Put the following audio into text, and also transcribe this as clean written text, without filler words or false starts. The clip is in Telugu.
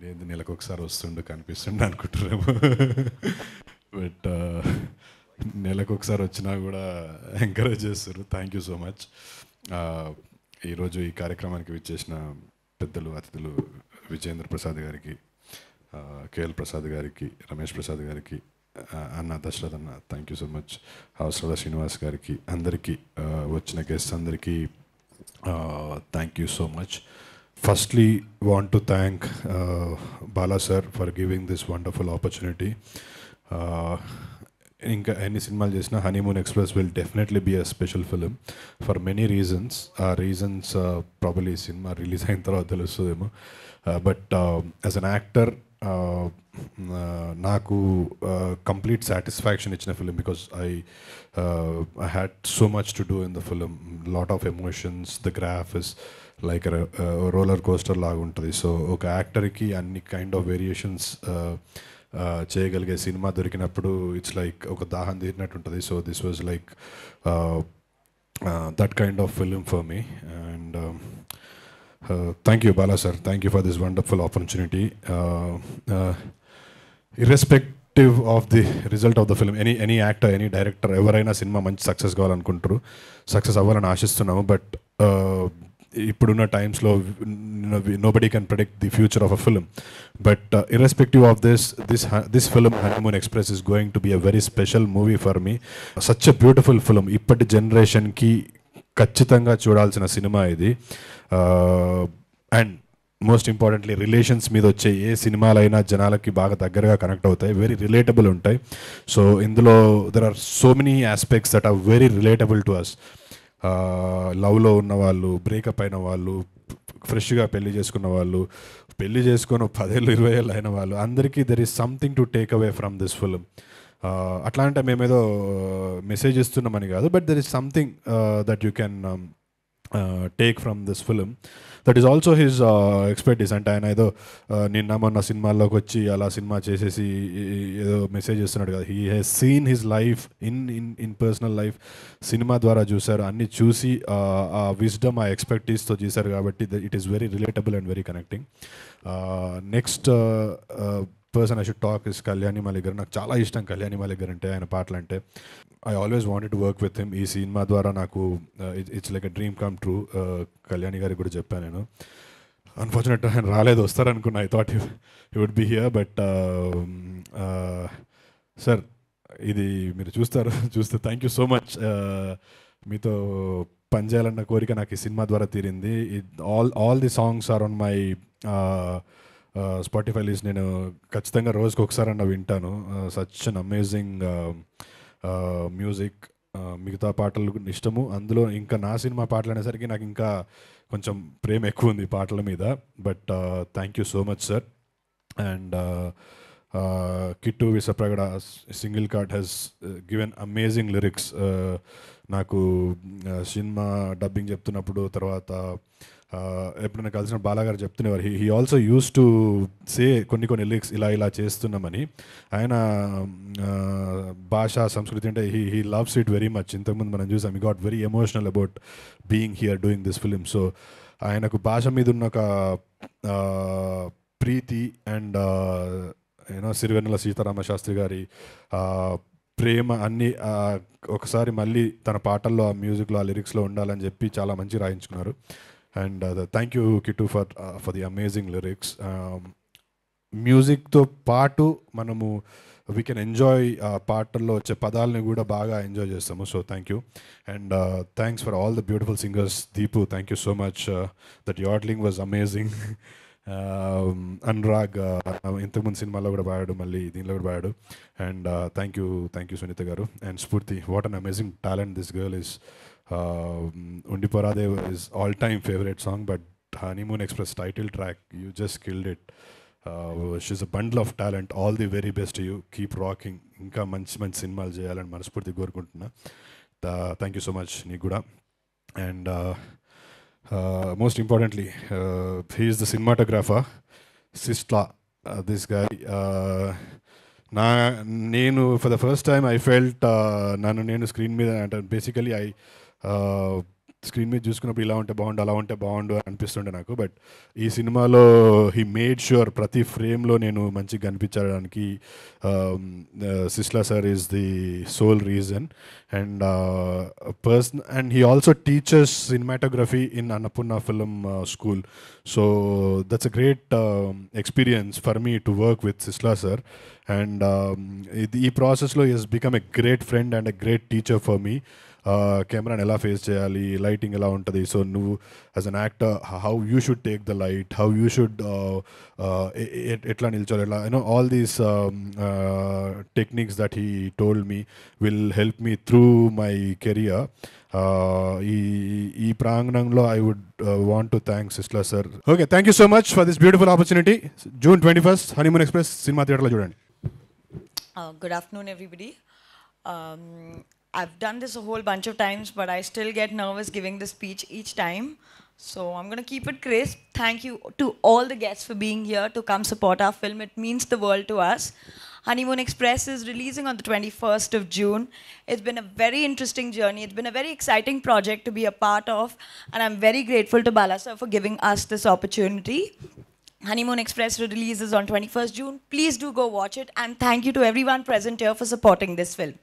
ఏంది నెలకు ఒకసారి వస్తుండు కనిపిస్తుండు అనుకుంటున్నాము. బట్ నెలకు ఒకసారి వచ్చినా కూడా ఎంకరేజ్ చేస్తారు. Thank you so much. ఈరోజు ఈ కార్యక్రమానికి విచ్చేసిన పెద్దలు, అతిథులు విజయేంద్ర ప్రసాద్ గారికి, కేఎల్ ప్రసాద్ గారికి, రమేష్ ప్రసాద్ గారికి, అన్న దశరథ్ అన్న, థ్యాంక్ యూ సో మచ్. అవసరాల శ్రీనివాస్ గారికి, అందరికీ వచ్చిన గెస్ట్ అందరికీ thank you so much. Firstly, want to thank Bala sir for giving this wonderful opportunity. ఇంకా ఎన్ని సినిమాలు చేసినా Honeymoon Express will definitely be a special film for many reasons. ఆ రీజన్స్ ప్రాబబ్లీ సినిమా రిలీజ్ అయిన తర్వాత తెలుస్తుందేమో. బట్ యాజ్ అన్ యాక్టర్ నాకు కంప్లీట్ సాటిస్ఫాక్షన్ ఇచ్చిన film, because I had so much to do in the film. Lot of emotions, the graph is like roller coaster లాగా ఉంటుంది. సో ఒక యాక్టర్కి అన్ని కైండ్ ఆఫ్ వేరియేషన్స్ చేయగలిగే సినిమా దొరికినప్పుడు ఇట్స్ లైక్ ఒక దాహం తీరినట్టు ఉంటుంది. So this was like that kind of film for me. And thank you Bala sir, thank you for this wonderful opportunity. Irrespective of the result of the film, any actor, any director, ఎవరైనా సినిమా మంచి సక్సెస్ కావాలనుకుంటారు, సక్సెస్ అవ్వాలని ఆశిస్తున్నాము. బట్ ఇప్పుడున్న టైమ్స్లో nobody can predict the future of a film. But irrespective of this film honeymoon express is going to be a very special movie for me. Such a beautiful film. ఇప్పటి జనరేషన్కి ఖచ్చితంగా చూడాల్సిన సినిమా ఇది. అండ్ మోస్ట్ ఇంపార్టెంట్లీ రిలేషన్స్ మీద వచ్చే ఏ సినిమాలైనా జనాలకి బాగా దగ్గరగా కనెక్ట్ అవుతాయి, వెరీ రిలేటబుల్ ఉంటాయి. సో ఇందులో there are so many aspects that are very relatable to us. లవ్లో ఉన్న వాళ్ళు, బ్రేకప్ అయిన వాళ్ళు, ఫ్రెష్గా పెళ్లి చేసుకున్న వాళ్ళు, పెళ్లి చేసుకొని 10 ఏళ్ళు 20 ఏళ్ళు అయిన వాళ్ళు, అందరికీ there is something to take away from this film. అట్లా అంటే మేమేదో మెసేజ్ ఇస్తున్నామని కాదు, but there is something that you can take from this film. That is also his expertise. అంటే ఆయన ఏదో నిన్న మొన్న సినిమాల్లోకి వచ్చి అలా సినిమా చేసేసి ఏదో మెసేజ్ ఇస్తున్నాడు కదా. He has seen his life in personal life. Cinema ద్వారా చూశారు, అన్నీ చూసి ఆ విజ్డమ్, ఆ ఎక్స్పర్టీస్తో చేశారు కాబట్టి it is very relatable and very connecting. Next person I should talk is Kalyani Malik. నాకు చాలా ఇష్టం కళ్యాణి మాలిక్ అంటే, ఆయన పాటలు అంటే. I always wanted to work with him. ఈ సినిమా ద్వారా నాకు it's like a dream come true. Kalyani గారికి కూడా చెప్పాను నేను. అన్ఫార్చునేట్ ఆయన రాలేదు, వస్తారనుకున్నా. I thought he would be here. But sir, ఇది మీరు చూస్తే థ్యాంక్ యూ సో మచ్. మీతో పనిచేయాలన్న కోరిక నాకు ఈ సినిమా ద్వారా తీరింది. All the songs are on my Spotify list. నేను ఖచ్చితంగా రోజుకి ఒకసారన్నా వింటాను. Such an amazing music. మిగతా పాటలు ఇష్టము, అందులో ఇంకా నా సినిమా పాటలు అనేసరికి నాకు ఇంకా కొంచెం ప్రేమ ఎక్కువ ఉంది పాటల మీద. But thank you so much sir. And Kittu Vissapragada single card has given amazing lyrics. నాకు సినిమా డబ్బింగ్ చెప్తున్నప్పుడు, తర్వాత ఎప్పుడైనా కలిసిన బాలాగారు చెప్తున్నవారు, he also use to say కొన్ని లిరిక్స్ ఇలా చేస్తున్నామని. ఆయన భాష, సంస్కృతి అంటే he loves it very much. ఇంతకుముందు మనం చూసాం, he got very emotional about being here doing this film. So ఆయనకు భాష మీద ఉన్న ఒక ప్రీతి అండ్ సిరివెన్నెల సీతారామ శాస్త్రి గారి ప్రేమ అన్నీ ఒకసారి మళ్ళీ తన పాటల్లో, ఆ మ్యూజిక్లో, ఆ లిరిక్స్లో ఉండాలని చెప్పి చాలా మంచి రాయించుకున్నారు. And thank you Kittu for the amazing lyrics. మ్యూజిక్తో పాటు మనము వీ కెన్ ఎంజాయ్ పాటల్లో వచ్చే పదాలని కూడా బాగా ఎంజాయ్ చేస్తాము. So thank you. And thanks for all the beautiful singers. Deepu, thank you so much. That yodelling was amazing. Anurag ఇంతకుముందు సినిమాలో కూడా పాడాడు, మళ్ళీ దీనిలో కూడా పాడాడు. అండ్ థ్యాంక్ యూ సునీత గారు. And Spoorthi, what an amazing talent this girl is. Undiporaade is all-time favorite song, but Honeymoon Express title track, you just killed it. She's a bundle of talent. All the very best to you. Keep rocking. ఇంకా మంచి సినిమాలు చేయాలని మనస్ఫూర్తి కోరుకుంటున్నా. థ్యాంక్ యూ సో మచ్ నీకు కూడా. And most importantly, he is the cinematographer Sisla. This guy, నేను for the first time I felt నన్ను నేను స్క్రీన్ మీద అంటే బేసికలీ స్క్రీన్ మీద చూసుకున్నప్పుడు ఇలా ఉంటే బాగుండు, అలా ఉంటే బాగుండు అని అనిపిస్తుండే నాకు. బట్ ఈ సినిమాలో హీ మేడ్ ష్యూర్ ప్రతి ఫ్రేమ్లో నేను మంచిగా కనిపించడానికి Sisla sir is the sole reason. And person and he also teachers cinematography in Annapurna film school. So that's a great experience for me to work with Sisla sir. And ఈ ప్రాసెస్లో is become a great friend and a great teacher for me. కెమెరాని ఎలా ఫేస్ చేయాలి, లైటింగ్ ఎలా ఉంటుంది, సో నువ్వు as an actor how you should take the light, how you should ఎట్లా నిల్చోవాలి, ఎట్లా you know all these techniques that he told me will help me through my career. ఈ ప్రాంగణంలో I would want to thank సిస్లా sir. Okay, thank you so much for this beautiful opportunity. June 21st Honeymoon Express సినిమా థియేటర్లో చూడండి. Good afternoon, everybody. I've done this a whole bunch of times, but I still get nervous giving the speech each time. So I'm going to keep it crisp. Thank you to all the guests for being here to come support our film. It means the world to us. Honeymoon Express is releasing on the 21st of June. It's been a very interesting journey. It's been a very exciting project to be a part of. And I'm very grateful to Bala sir for giving us this opportunity. Honeymoon Express releases on 21st June. Please do go watch it. And thank you to everyone present here for supporting this film.